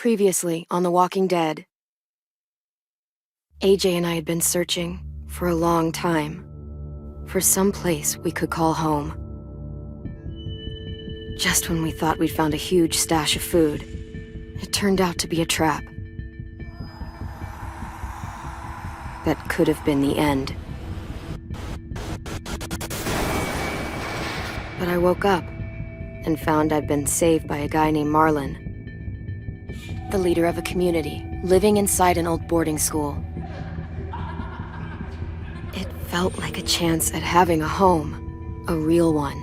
Previously on The Walking Dead. AJ and I had been searching for a long time for some place we could call home. Just when we thought we'd found a huge stash of food, it turned out to be a trap. That could have been the end. But I woke up and found I'd been saved by a guy named Marlon, the leader of a community living inside an old boarding school. It felt like a chance at having a home, a real one.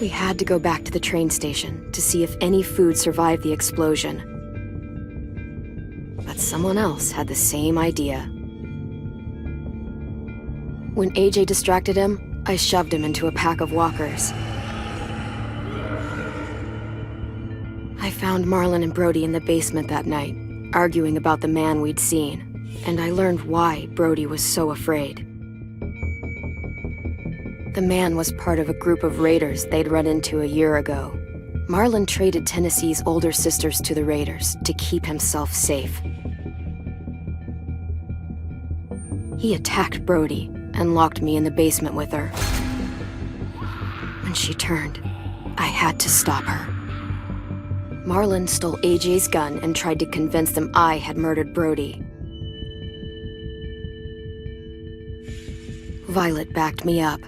We had to go back to the train station to see if any food survived the explosion. But someone else had the same idea. When AJ distracted him, I shoved him into a pack of walkers. I found Marlon and Brody in the basement that night, arguing about the man we'd seen, and I learned why Brody was so afraid. The man was part of a group of raiders they'd run into a year ago. Marlon traded Tennessee's older sisters to the raiders to keep himself safe. He attacked Brody and locked me in the basement with her. When she turned, I had to stop her. Marlon stole AJ's gun and tried to convince them I had murdered Brody. Violet backed me up.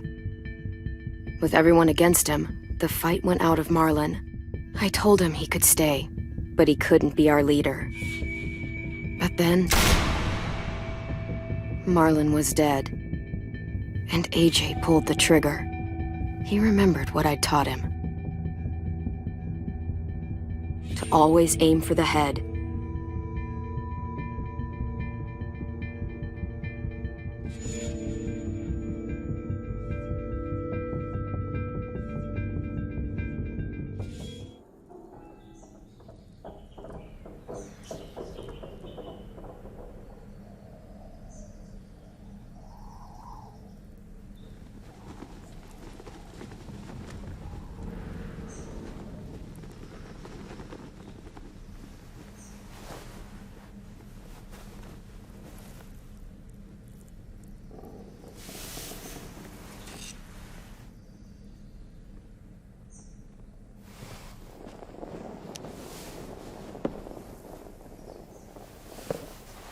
With everyone against him, the fight went out of Marlon. I told him he could stay, but he couldn't be our leader. But then, Marlon was dead, and AJ pulled the trigger. He remembered what I'd taught him. To always aim for the head.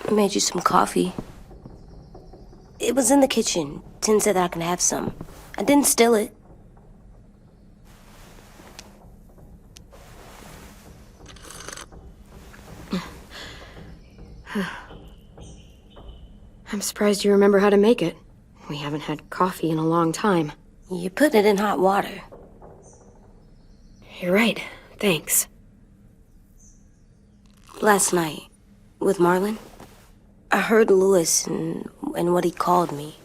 I made you some coffee. It was in the kitchen. Tin said that I can have some. I didn't steal it. I'm surprised you remember how to make it. We haven't had coffee in a long time. You put it in hot water. You're right. Thanks. Last night, with Marlon, I heard Lewis and what he called me.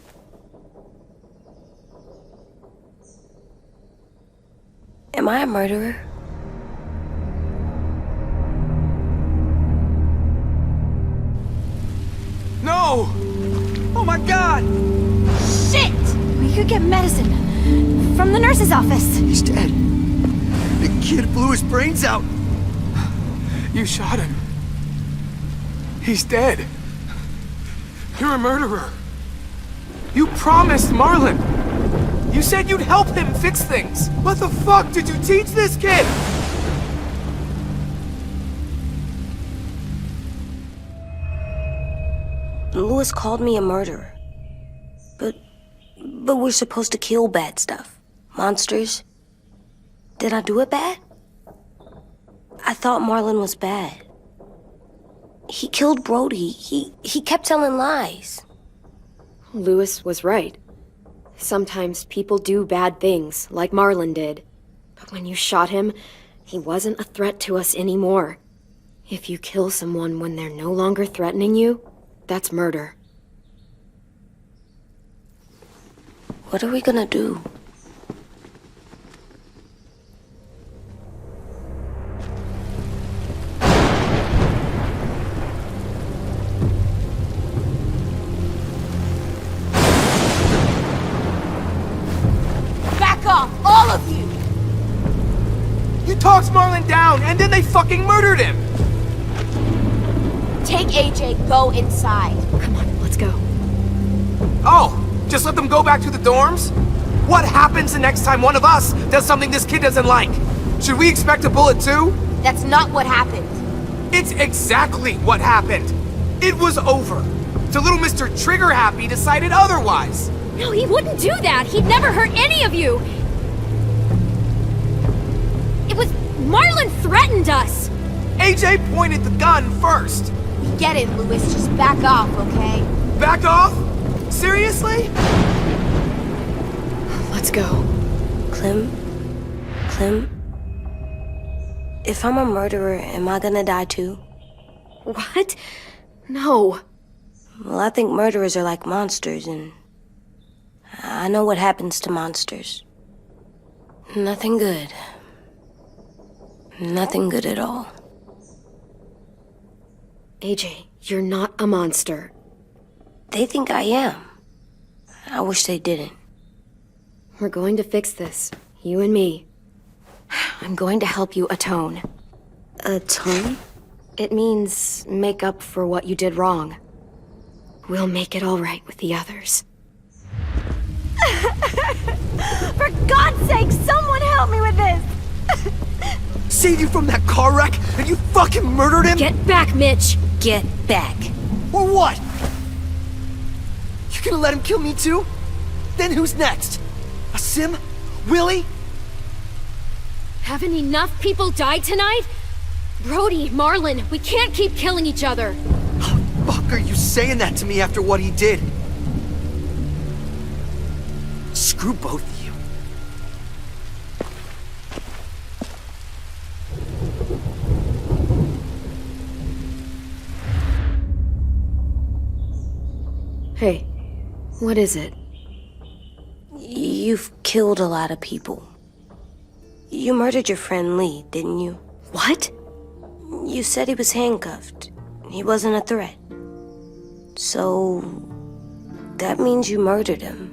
Am I a murderer? No! Oh my God! Shit! We could get medicine from the nurse's office. He's dead. The kid blew his brains out. You shot him. He's dead. You're a murderer. You promised Marlon. You said you'd help him fix things. What the fuck did you teach this kid? Lewis called me a murderer. But we're supposed to kill bad stuff. Monsters. Did I do it bad? I thought Marlon was bad. He killed Brody. He kept telling lies. Lewis was right. Sometimes people do bad things, like Marlon did. But when you shot him, he wasn't a threat to us anymore. If you kill someone when they're no longer threatening you, that's murder. What are we gonna do? talks Marlon down, and then they fucking murdered him! Take AJ, go inside. Come on, let's go. Oh, just let them go back to the dorms? What happens the next time one of us does something this kid doesn't like? Should we expect a bullet too? That's not what happened. It's exactly what happened. It was over. The little Mr. Trigger Happy decided otherwise. No, he wouldn't do that. He'd never hurt any of you. It was... Marlon threatened us. AJ pointed the gun first. We get it, Louis. Just back off, okay? Back off? Seriously? Let's go. Clem? If I'm a murderer, am I gonna die too? What? No. Well, I think murderers are like monsters, and I know what happens to monsters. Nothing good. Nothing good at all. AJ, you're not a monster. They think I am. I wish they didn't. We're going to fix this. You and me. I'm going to help you atone. Atone? It means make up for what you did wrong. We'll make it all right with the others. For God's sake, someone help me with this! Saved you from that car wreck, and you fucking murdered him? Get back, Mitch! Get back. Or what? You gonna let him kill me too? Then who's next? A Sim? Willie? Haven't enough people died tonight? Brody, Marlon, we can't keep killing each other. How the fuck are you saying that to me after what he did? Screw both of you. Hey, what is it? You've killed a lot of people. You murdered your friend Lee, didn't you? What? You said he was handcuffed. He wasn't a threat. So... that means you murdered him.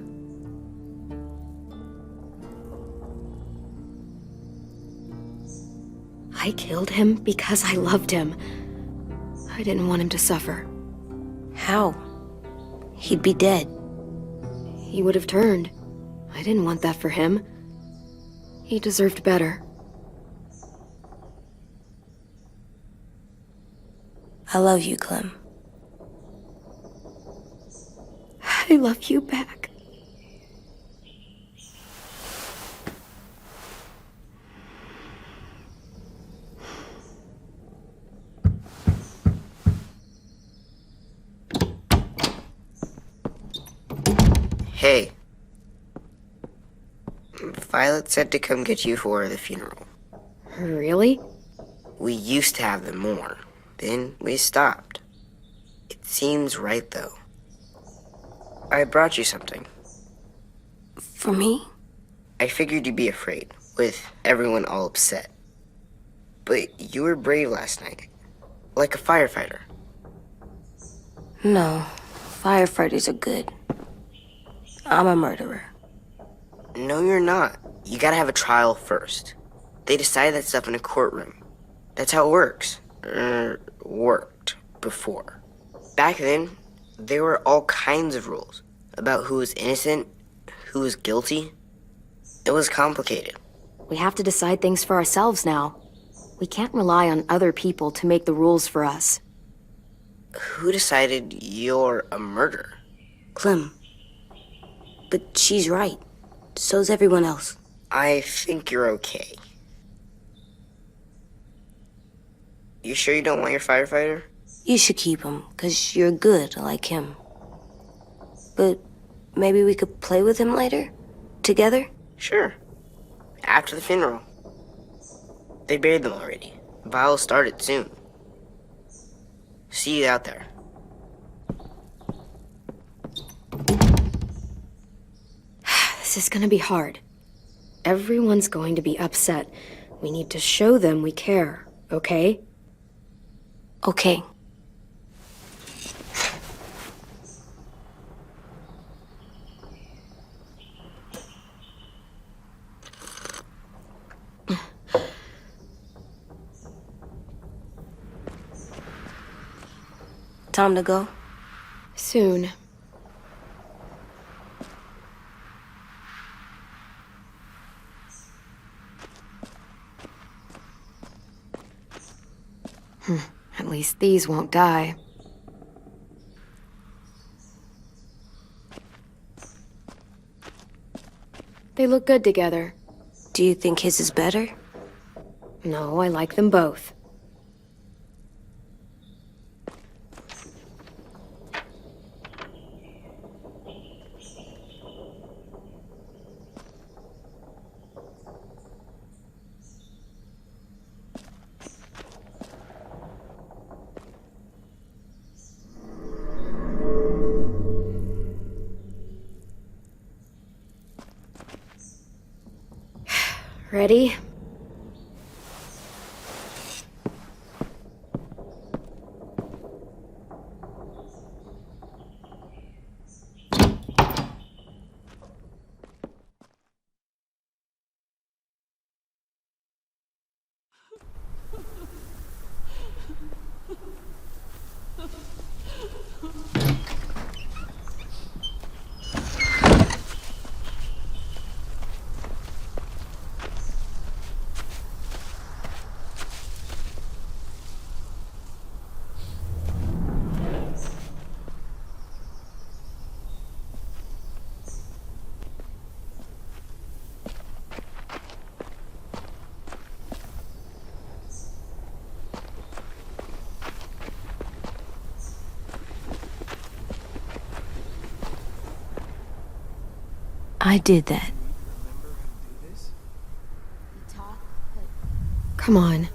I killed him because I loved him. I didn't want him to suffer. How? He'd be dead. He would have turned. I didn't want that for him. He deserved better. I love you, Clem. I love you back. Hey. Violet said to come get you for the funeral. Really? We used to have them more. Then we stopped. It seems right, though. I brought you something. For me? I figured you'd be afraid, with everyone all upset. But you were brave last night. Like a firefighter. No. Firefighters are good. I'm a murderer. No, you're not. You gotta have a trial first. They decide that stuff in a courtroom. That's how it works. Worked before. Back then, there were all kinds of rules about who was innocent, who was guilty. It was complicated. We have to decide things for ourselves now. We can't rely on other people to make the rules for us. Who decided you're a murderer? Clem. But she's right. So's everyone else. I think you're okay. You sure you don't want your firefighter? You should keep him, 'cause you're good like him. But maybe we could play with him later? Together? Sure. After the funeral. They buried them already. Vi'll start it soon. See you out there. This is gonna be hard. Everyone's going to be upset. We need to show them we care, okay? Okay. time to go? Soon. At least these won't die. They look good together. Do you think his is better? No, I like them both. Ready? I did that. Come on. Anything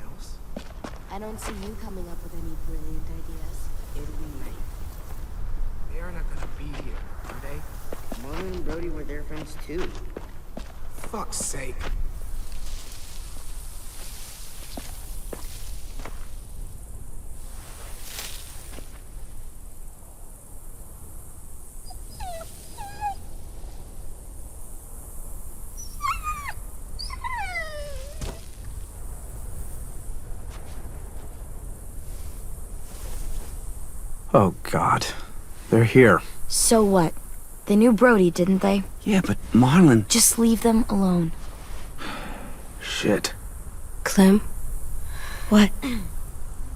else? I don't see you coming up with any brilliant ideas. It'll be night. They are not gonna be here, are they? Marlon and Brody were their friends too. Fuck's sake. Oh, God. They're here. So what? They knew Brody, didn't they? Yeah, but Marlon... Just leave them alone. Shit. Clem? What?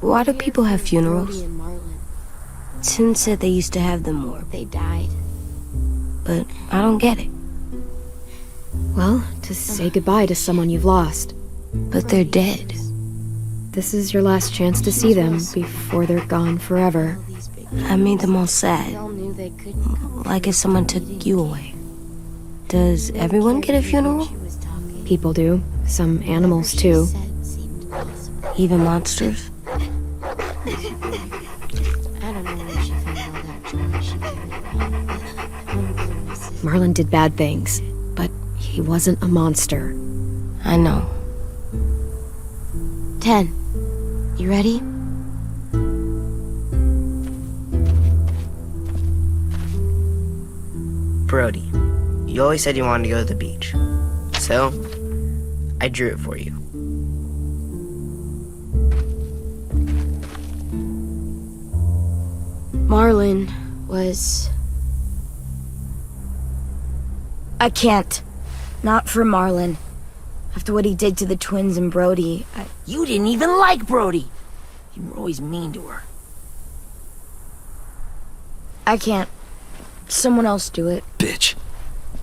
Why do people have funerals? Brody and Marlon. Tin said they used to have them more, They died. but I don't get it. Well, to say goodbye to someone you've lost. But they're dead. This is your last chance to see them before they're gone forever. I made them all sad, They all knew they couldn't come. like if someone took you away. Does everyone get a funeral? People do. Some animals, too. Even monsters? I don't know where she found all that joy she carried around. Marlon did bad things, but he wasn't a monster. I know. 10. You ready? Brody, you always said you wanted to go to the beach. So, I drew it for you. Marlon was... I can't. Not for Marlon. After what he did to the twins and Brody, You didn't even like Brody. You were always mean to her. I can't. Someone else do it. Bitch.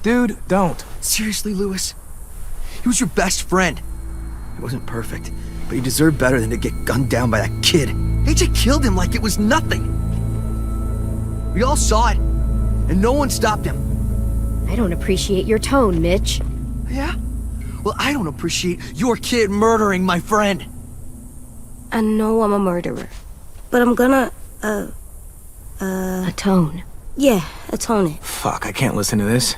Dude, don't. Seriously, Lewis? He was your best friend. He wasn't perfect, but he deserved better than to get gunned down by that kid. AJ killed him like it was nothing. We all saw it, and no one stopped him. I don't appreciate your tone, Mitch. Yeah? Well, I don't appreciate your kid murdering my friend. I know I'm a murderer, but I'm gonna, Atone. yeah, atone it. Fuck, I can't listen to this.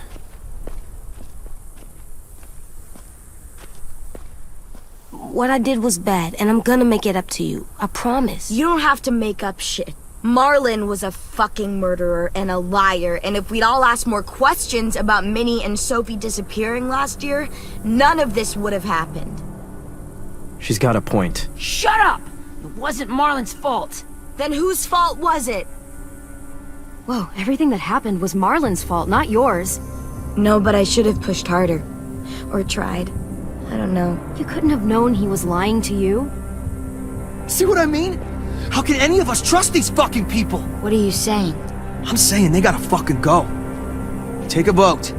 What I did was bad, and I'm gonna make it up to you. I promise. You don't have to make up shit. Marlon was a fucking murderer and a liar, and if we'd all asked more questions about Minnie and Sophie disappearing last year, none of this would have happened. She's got a point. Shut up! It wasn't Marlon's fault. Then whose fault was it? Whoa, everything that happened was Marlon's fault, not yours. No, but I should have pushed harder. Or tried. I don't know. You couldn't have known he was lying to you. See what I mean? How can any of us trust these fucking people? What are you saying? I'm saying they gotta fucking go. Take a vote.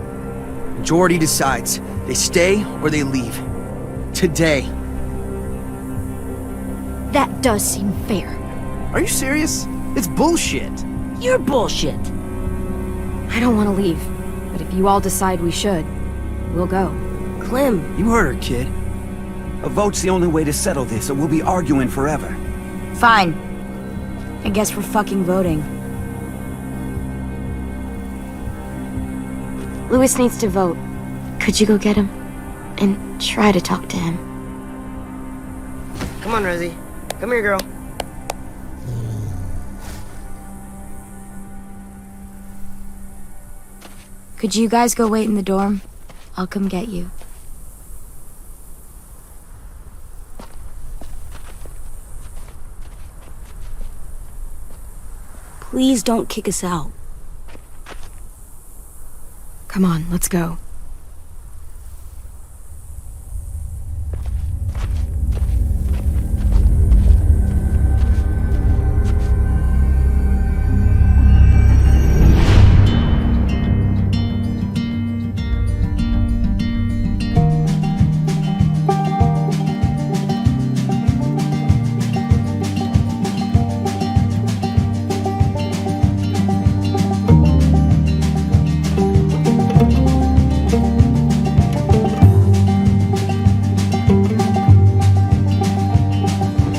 Majority decides. They stay or they leave. Today. That does seem fair. Are you serious? It's bullshit. You're bullshit. I don't want to leave, but if you all decide we should, we'll go. Clem, You heard her, kid. A vote's the only way to settle this, or we'll be arguing forever. Fine. I guess we're fucking voting. Louis needs to vote. Could you go get him? And try to talk to him. Come on, Rosie. Come here, girl. Could you guys go wait in the dorm? I'll come get you. Please don't kick us out. Come on, let's go.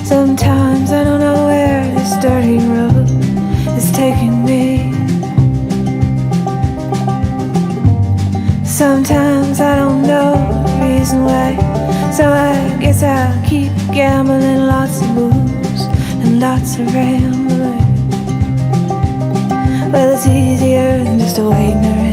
Sometimes I don't know where this dirty road is taking me. Sometimes I don't know the reason why, so I guess I'll keep gambling, lots of moves and lots of rambling. Well, it's easier than just waiting around.